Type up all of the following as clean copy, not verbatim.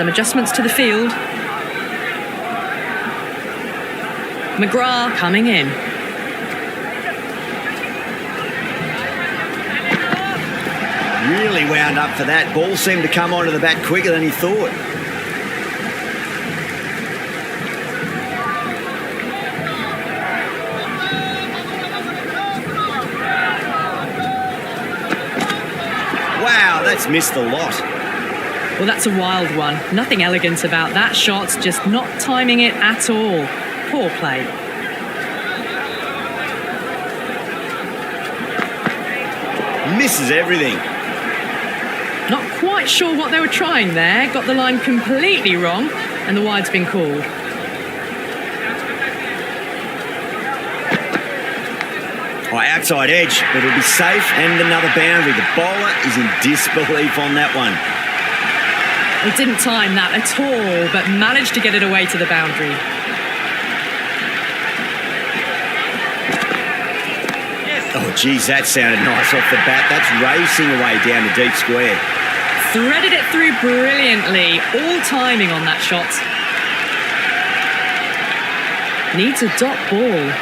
Some adjustments to the field. McGrath coming in. Really wound up for that. Ball seemed to come onto the bat quicker than he thought. Wow, that's missed a lot. Well, that's a wild one. Nothing elegant about that shot, just not timing it at all. Poor play. Misses everything. Not quite sure what they were trying there. Got the line completely wrong, and the wide's been called. Oh, outside edge, but it'll be safe and another boundary. The bowler is in disbelief on that one. He didn't time that at all, but managed to get it away to the boundary. Oh, geez, that sounded nice off the bat. That's racing away down the deep square. Threaded it through brilliantly. All timing on that shot. Needs a dot ball.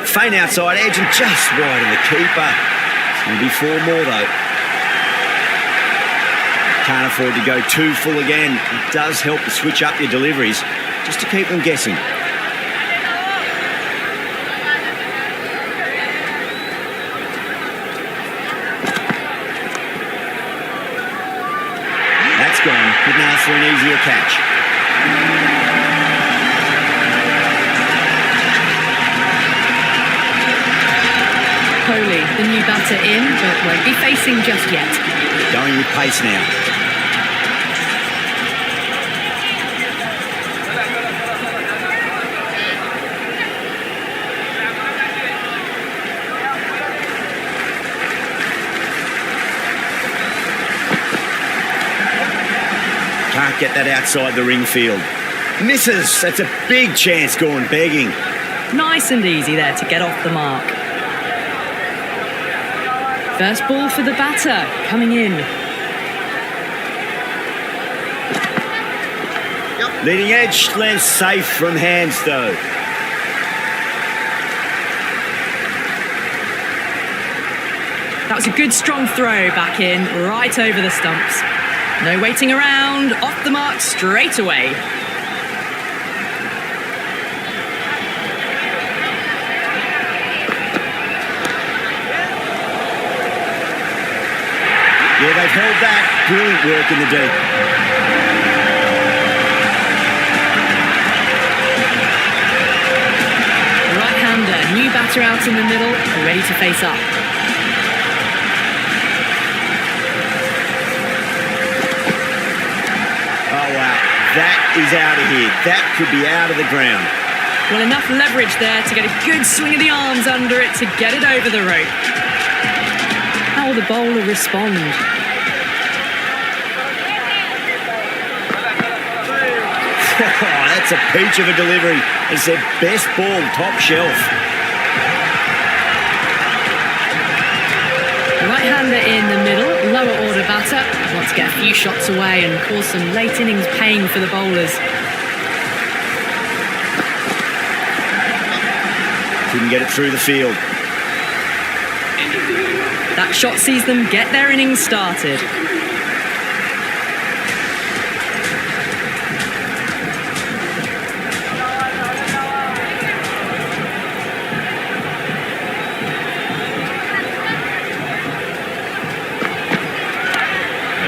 Faint outside edge and just wide of the keeper. It's going to be 4 more though. Can't afford to go too full again. It does help to switch up your deliveries just to keep them guessing. That's gone. Couldn't ask for an easier catch. Kohli, the new batter in, but won't be facing just yet. Going with pace now. Can't get that outside the ring field. Misses. That's a big chance going begging. Nice and easy there to get off the mark. First ball for the batter, coming in. Leading edge lands safe from hands though. That was a good strong throw back in, right over the stumps. No waiting around, off the mark straight away. Yeah, they've held that. Brilliant work in the deep. Right-hander, new batter out in the middle, ready to face up. Oh, wow. That is out of here. That could be out of the ground. Well, enough leverage there to get a good swing of the arms under it to get it over the rope. How will the bowler respond? Oh, that's a peach of a delivery. It's their best ball, top shelf. Right-hander in the middle, lower order batter. Wants to get a few shots away and cause some late innings pain for the bowlers. Couldn't get it through the field. That shot sees them get their innings started.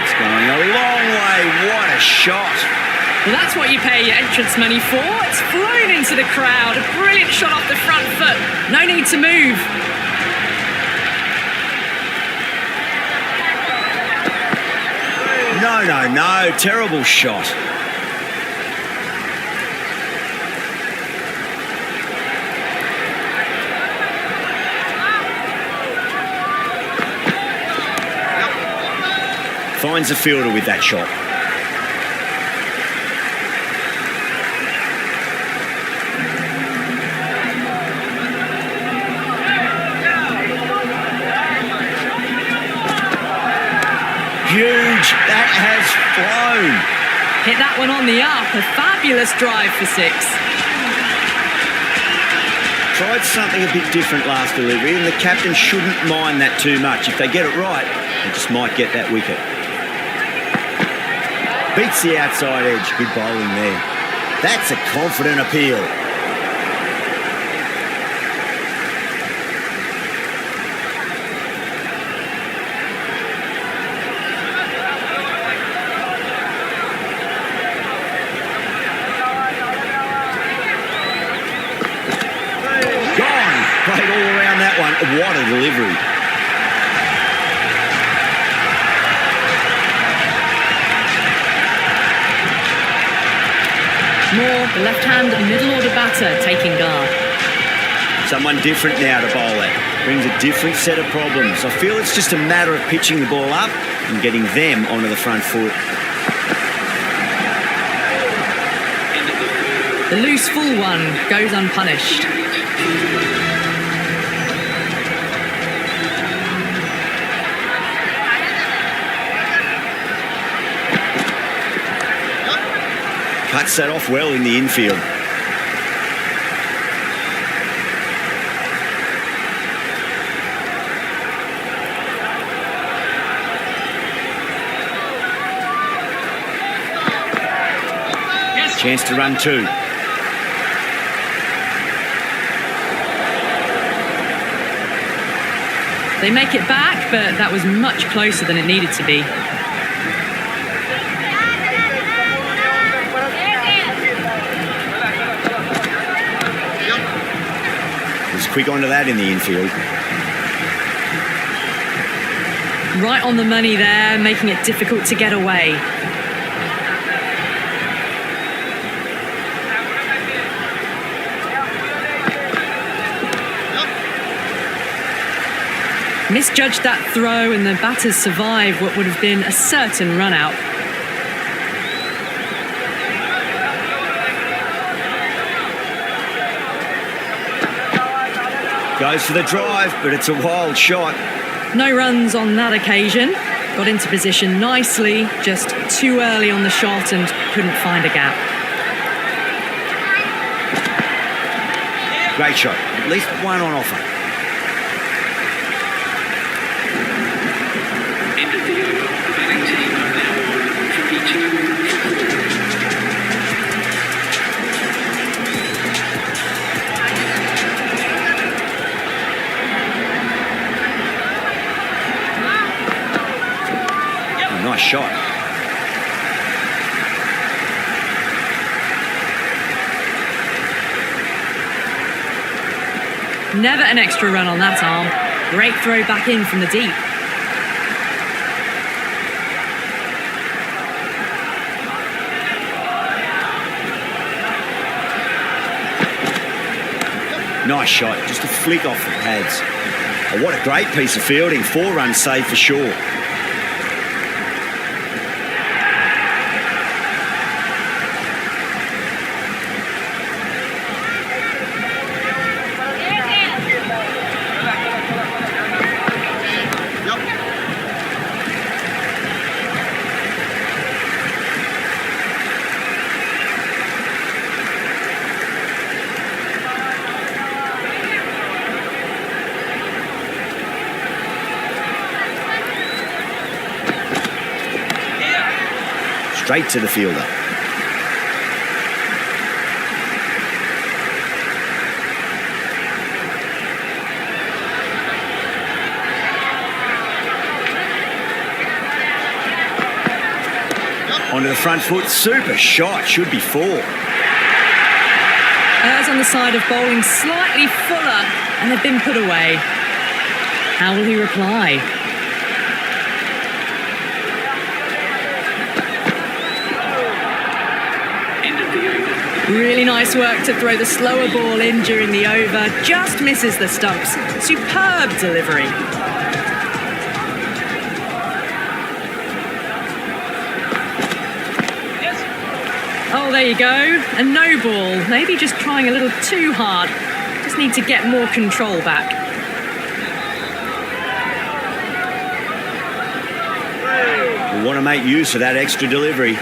It's going a long way. What a shot. Well, that's what you pay your entrance money for. It's flown into the crowd. A brilliant shot off the front foot. No need to move. No. Terrible shot. Finds the fielder with that shot. huge. That has flown. Hit that one on the up. A fabulous drive for 6. Tried something a bit different last delivery, and the captain shouldn't mind that too much. If they get it right, they just might get that wicket. Beats the outside edge. Good bowling there. That's a confident appeal. Played all around that one. What a delivery. Moore, the left-hand middle order batter, taking guard. Someone different now to bowl at. Brings a different set of problems. I feel it's just a matter of pitching the ball up and getting them onto the front foot. The loose full one goes unpunished. Cuts that off well in the infield. Chance to run 2. They make it back, but that was much closer than it needed to be. Was quick onto that in the infield. Right on the money there, making it difficult to get away. Misjudged that throw, and the batters survive what would have been a certain run out. Goes for the drive, but it's a wild shot. No runs on that occasion. Got into position nicely, just too early on the shot and couldn't find a gap. Great shot. At least one on offer. Nice shot. Never an extra run on that arm. Great throw back in from the deep. Nice shot. Just a flick off the pads. Oh, what a great piece of fielding. 4 runs saved for sure. Straight to the fielder. Onto the front foot. Super shot. Should be 4. Errs on the side of bowling slightly fuller, and they've been put away. How will he reply? Really nice work to throw the slower ball in during the over. Just misses the stumps. Superb delivery. Oh, there you go. A no ball. Maybe just trying a little too hard. Just need to get more control back. will want to make use of that extra delivery.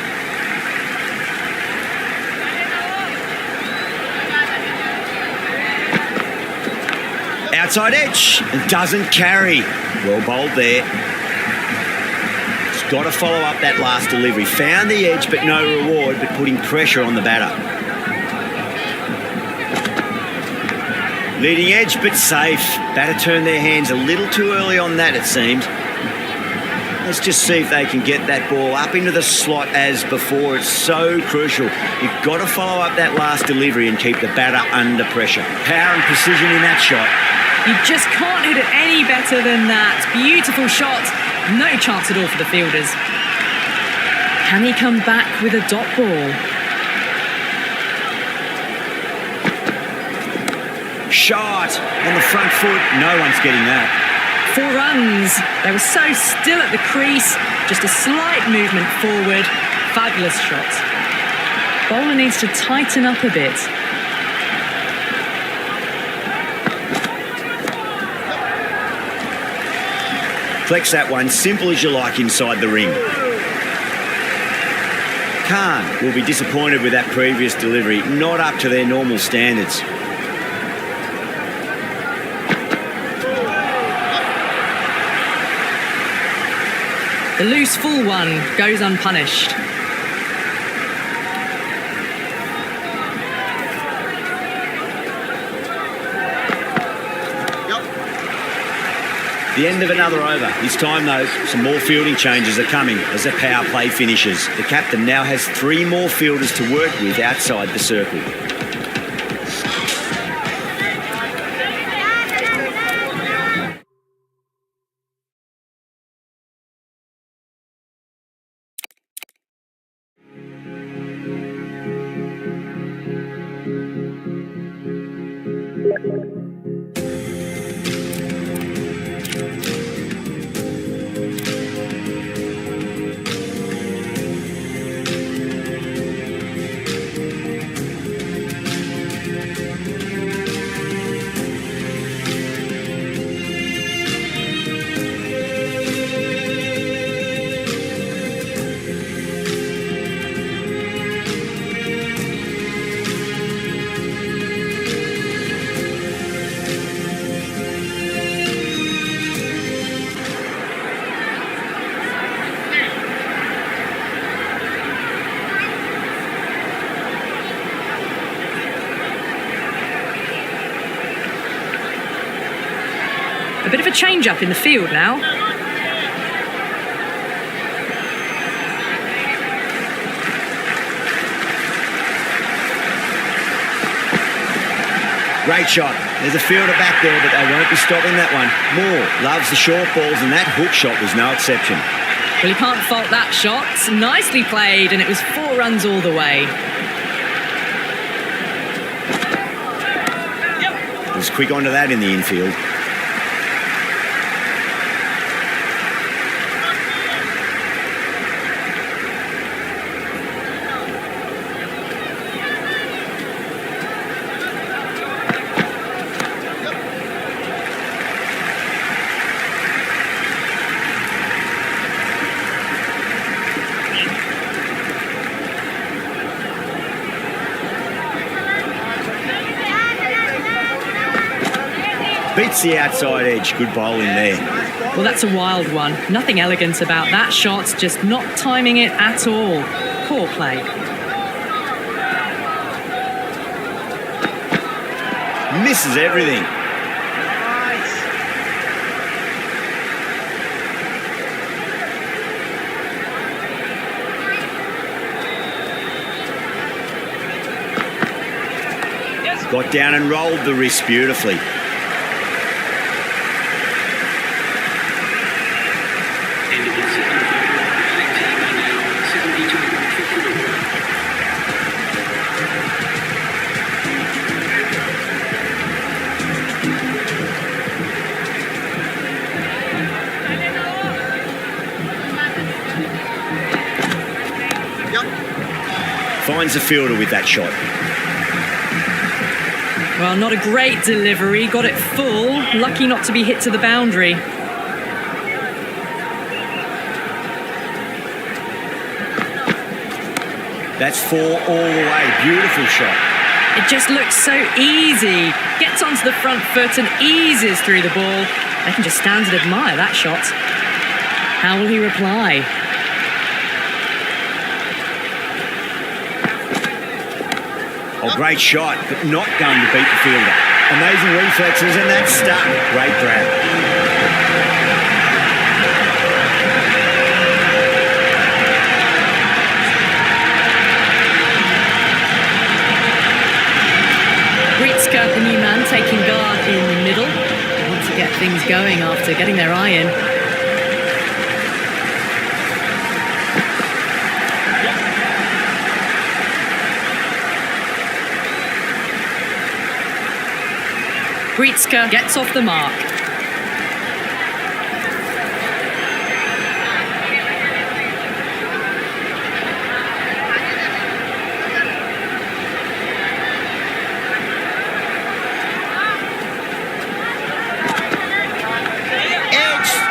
Outside edge, and doesn't carry. Well bowled there. It's got to follow up that last delivery. Found the edge, but no reward, but putting pressure on the batter. Leading edge, but safe. Batter turned their hands a little too early on that, it seems. Let's just see if they can get that ball up into the slot as before. It's so crucial. You've got to follow up that last delivery and keep the batter under pressure. Power and precision in that shot. You just can't hit it any better than that. Beautiful shot. No chance at all for the fielders. Can he come back with a dot ball? Shot on the front foot. No one's getting that. 4 runs. They were so still at the crease. Just a slight movement forward. Fabulous shot. Bowler needs to tighten up a bit. Flex that one, simple as you like inside the ring. Khan will be disappointed with that previous delivery. Not up to their normal standards. The loose full one goes unpunished. The end of another over. This time, though, some more fielding changes are coming as the power play finishes. The captain now has 3 more fielders to work with outside the circle. A bit of a change-up in the field now. Great shot. There's a fielder back there, but they won't be stopping that one. Moore loves the short balls, and that hook shot was no exception. Well, you can't fault that shot. Nicely played, and it was 4 runs all the way. He was quick onto that in the infield. Beats the outside edge. Good bowling there. Well, that's a wild one. Nothing elegant about that shot, just not timing it at all. Poor play. Misses everything. Got down and rolled the wrist beautifully. Finds the fielder with that shot. Well, not a great delivery. Got it full. Lucky not to be hit to the boundary. That's 4 all the way. Beautiful shot. It just looks so easy. Gets onto the front foot and eases through the ball. They can just stand and admire that shot. How will he reply? Oh, great shot, but not going to beat the fielder. Amazing reflexes, and that's stuck. Great grab. Britzka, the new man, taking guard in the middle. They want to get things going after getting their eye in. Britzka gets off the mark.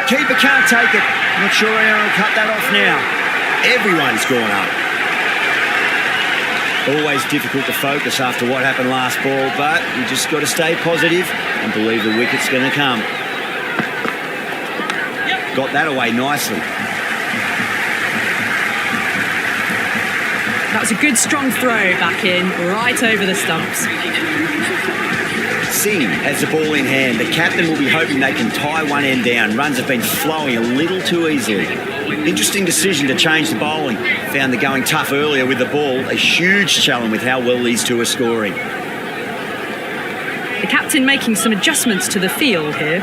Keeper can't take it. Not sure anyone will cut that off now. Everyone's gone up. Always difficult to focus after what happened last ball, but you just got to stay positive and believe the wicket's going to come. Got that away nicely. That was a good strong throw back in, right over the stumps. Singh has the ball in hand. The captain will be hoping they can tie one end down. Runs have been flowing a little too easily. Interesting decision to change the bowling. Found the going tough earlier with the ball. A huge challenge with how well these two are scoring. The captain making some adjustments to the field here.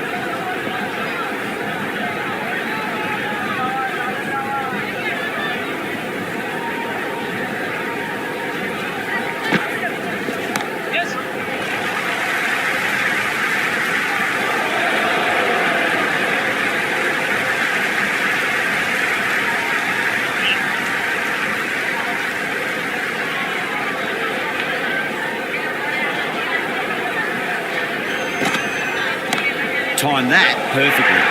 Time that perfectly.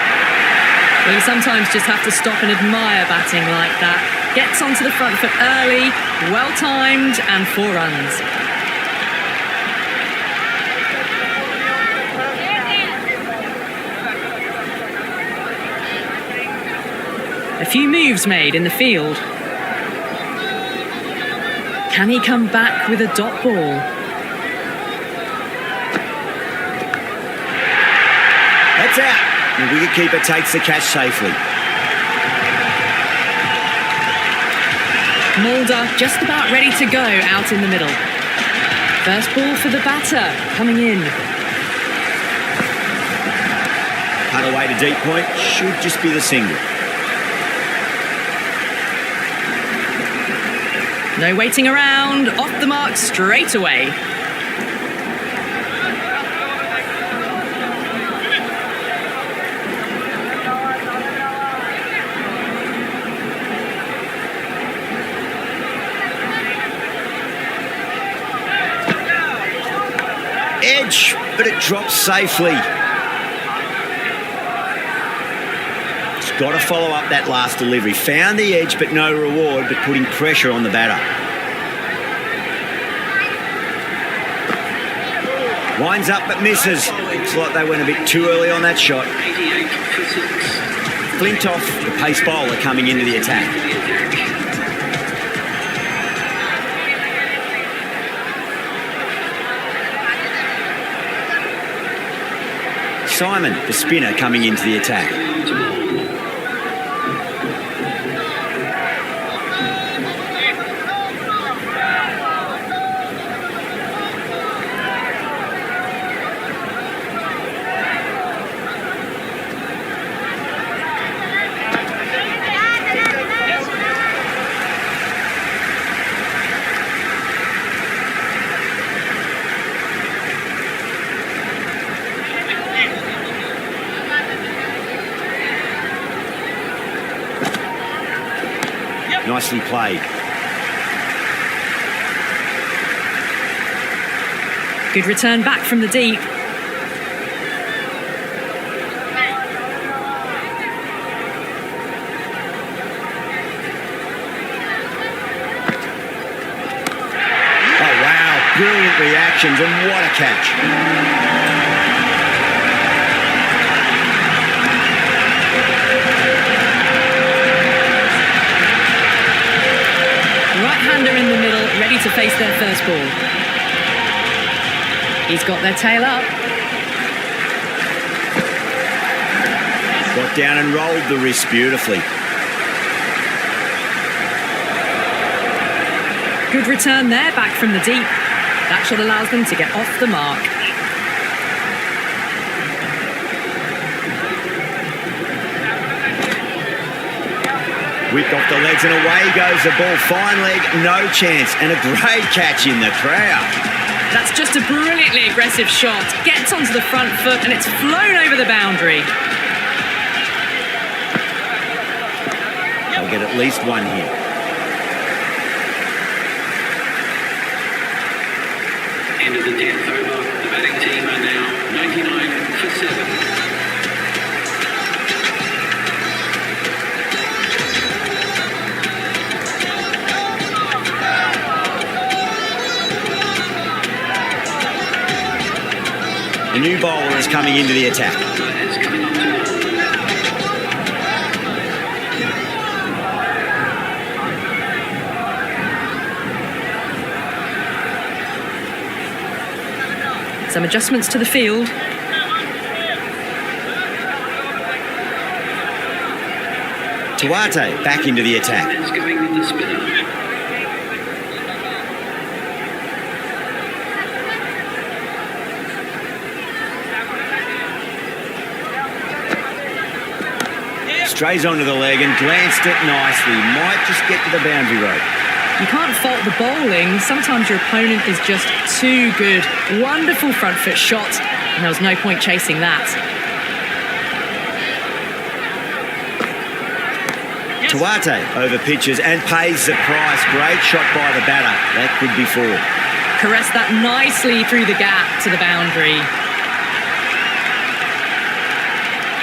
Well, you sometimes just have to stop and admire batting like that. Gets onto the front foot early, well timed, and 4 runs. A few moves made in the field. Can he come back with a dot ball? That's out. The wicketkeeper takes the catch safely. Mulder just about ready to go out in the middle. First ball for the batter coming in. Cut away to deep point. Should just be the single. No waiting around. Off the mark straight away. Edge, but it drops safely. It's got to follow up that last delivery. Found the edge, but no reward, but putting pressure on the batter. Winds up, but misses. Looks like they went a bit too early on that shot. Flintoff, the pace bowler, coming into the attack. Simon, the spinner, coming into the attack. Nicely played. Good return back from the deep. reactions, and what a catch. Right-hander in the middle, ready to face their first ball. He's got their tail up. Got down and rolled the wrist beautifully. Good return there, back from the deep. That shot allows them to get off the mark. Whipped off the legs and away goes the ball. Fine leg, no chance. And a great catch in the crowd. That's just a brilliantly aggressive shot. Gets onto the front foot and it's flown over the boundary. They'll get at least one here. End of the 10th over. The batting team are now 99 for 7. The new bowler is coming into the attack. It's coming up to Some adjustments to the field. Tuate back into the attack. It's going with the spinner. Strays onto the leg and glanced it nicely. Might just get to the boundary rope. You can't fault the bowling. Sometimes your opponent is just too good. Wonderful front foot shot, and there was no point chasing that. Tuate over pitches and pays the price. Great shot by the batter. That could be 4. Caressed that nicely through the gap to the boundary.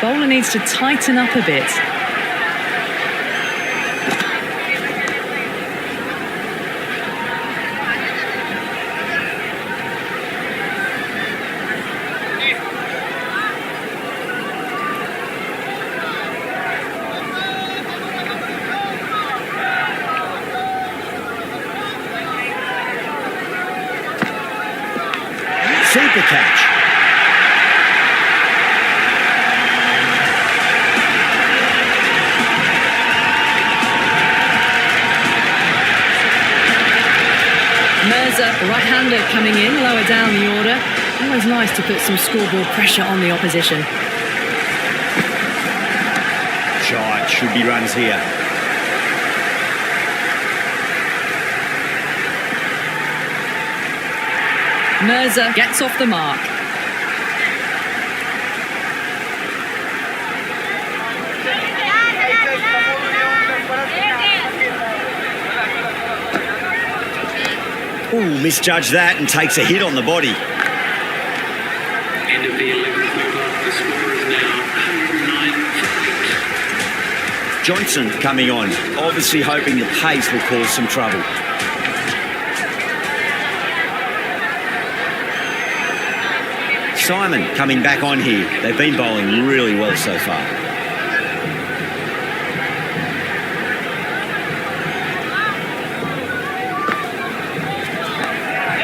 Bowler needs to tighten up a bit. Super catch. Mirza, the right-hander, coming in lower down the order. Always nice to put some scoreboard pressure on the opposition. Shot. Should be runs here. Mirza gets off the mark. Ooh, misjudged that and takes a hit on the body. End of the 11th over. The score is now 109 for 8. Johnson coming on, obviously hoping the pace will cause some trouble. Simon coming back on here. They've been bowling really well so far.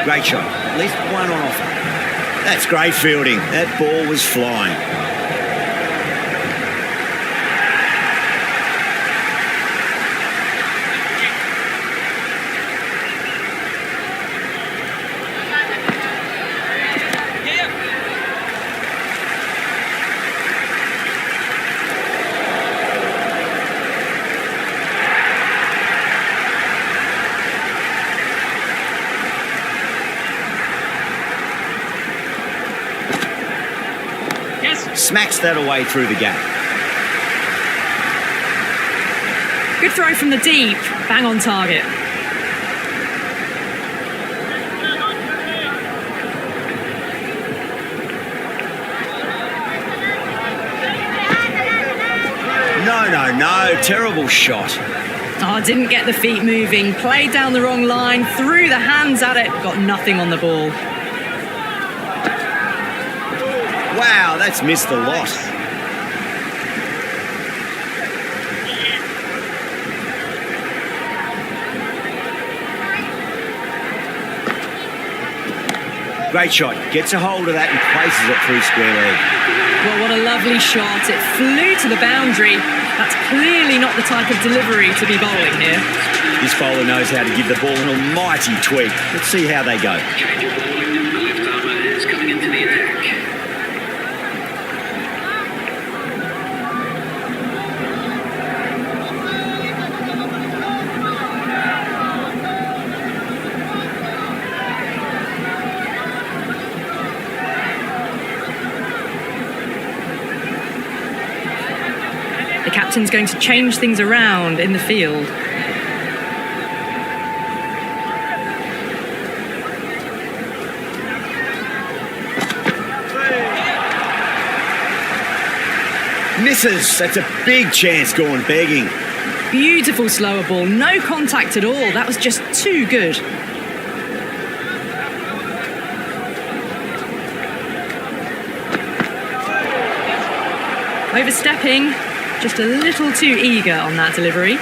Great shot. At least one on offer. That's great fielding. That ball was flying. Smacks that away through the gap. Good throw from the deep, bang on target. No, terrible shot. Oh, didn't get the feet moving, played down the wrong line, threw the hands at it, got nothing on the ball. Wow, that's missed the lot. Great shot. Gets a hold of that and places it through square leg. Well, what a lovely shot. It flew to the boundary. That's clearly not the type of delivery to be bowling here. This bowler knows how to give the ball an almighty tweak. Let's see how they go. Change of bowling. The left armour is coming into the attack. The captain's going to change things around in the field. Misses. That's a big chance going begging. Beautiful slower ball, no contact at all. That was just too good. Overstepping, just a little too eager on that delivery.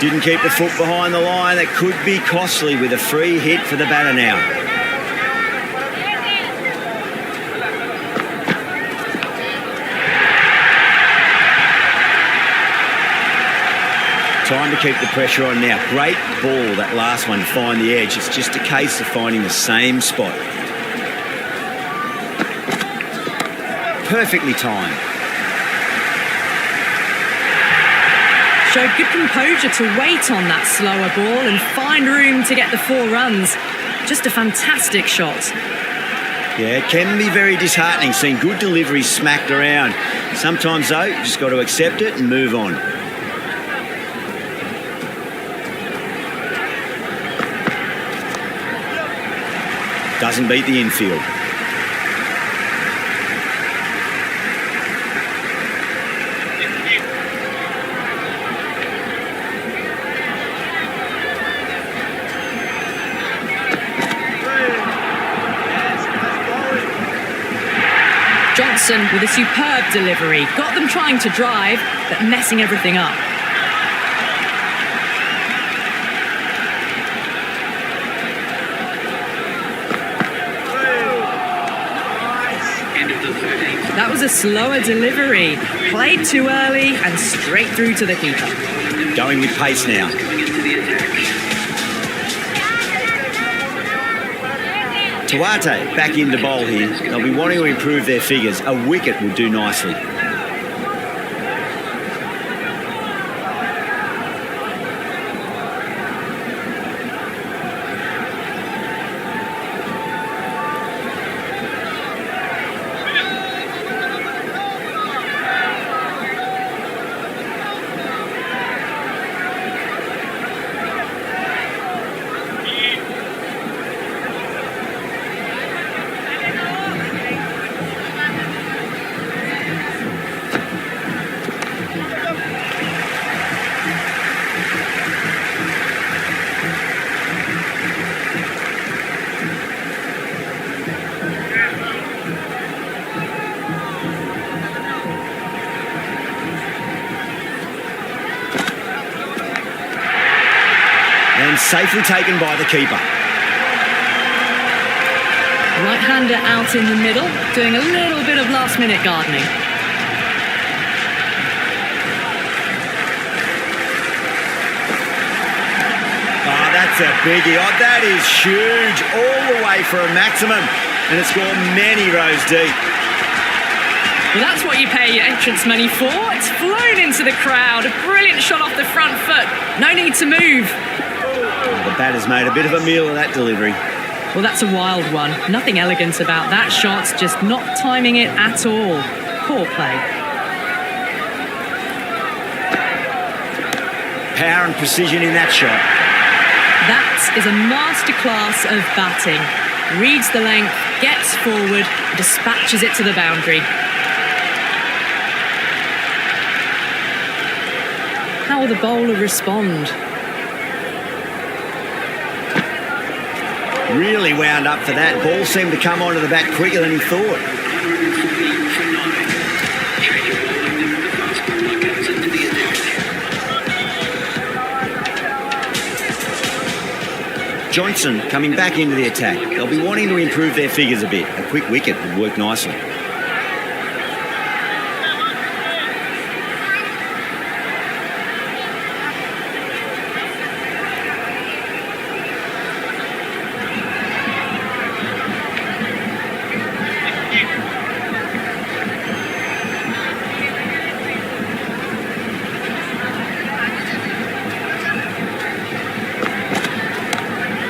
Didn't keep the foot behind the line. That could be costly with a free hit for the batter now. Time to keep the pressure on now. Great ball, that last one, to find the edge. It's just a case of finding the same spot. Perfectly timed. Showed good composure to wait on that slower ball and find room to get the 4 runs. Just a fantastic shot. Yeah, it can be very disheartening seeing good delivery smacked around. Sometimes, though, you just got to accept it and move on. Doesn't beat the infield. Johnson with a superb delivery. Got them trying to drive, but messing everything up. That was a slower delivery. Played too early and straight through to the keeper. Going with pace now. Tuate back into bowl here. They'll be wanting to improve their figures. A wicket will do nicely. And safely taken by the keeper. Right-hander out in the middle, doing a little bit of last-minute gardening. Oh, that's a biggie. Oh, that is huge. All the way for a maximum. And it's gone many rows deep. Well, that's what you pay your entrance money for. It's flown into the crowd. A brilliant shot off the front foot. No need to move. The batter's made a bit of a meal of that delivery. Well, that's a wild one. Nothing elegant about that shot, just not timing it at all. Poor play. Power and precision in that shot. That is a masterclass of batting. Reads the length, gets forward, dispatches it to the boundary. How will the bowler respond? Really wound up for that. Ball seemed to come onto the bat quicker than he thought. 140 for 9. Change of bowling, the fast bowler comes into the attack. Johnson coming back into the attack. They'll be wanting to improve their figures a bit. A quick wicket would work nicely.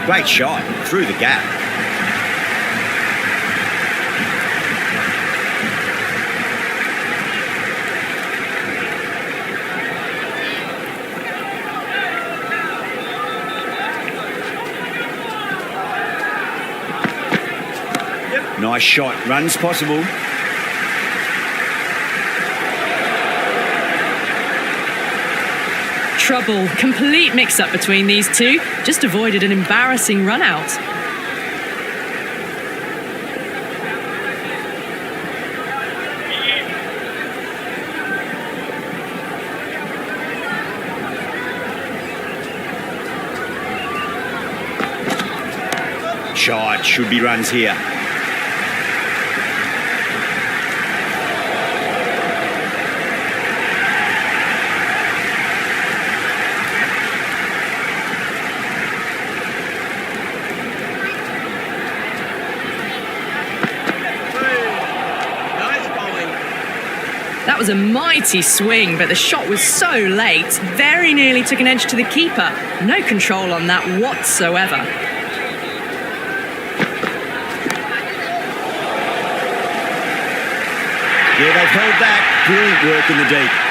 Great shot through the gap. Nice shot. Runs possible. Trouble. Complete mix-up between these two. Just avoided an embarrassing run-out. Shot. Should be runs here. That was a mighty swing, but the shot was so late. Very nearly took an edge to the keeper. No control on that whatsoever. Yeah, they've held that. Brilliant work in the deep.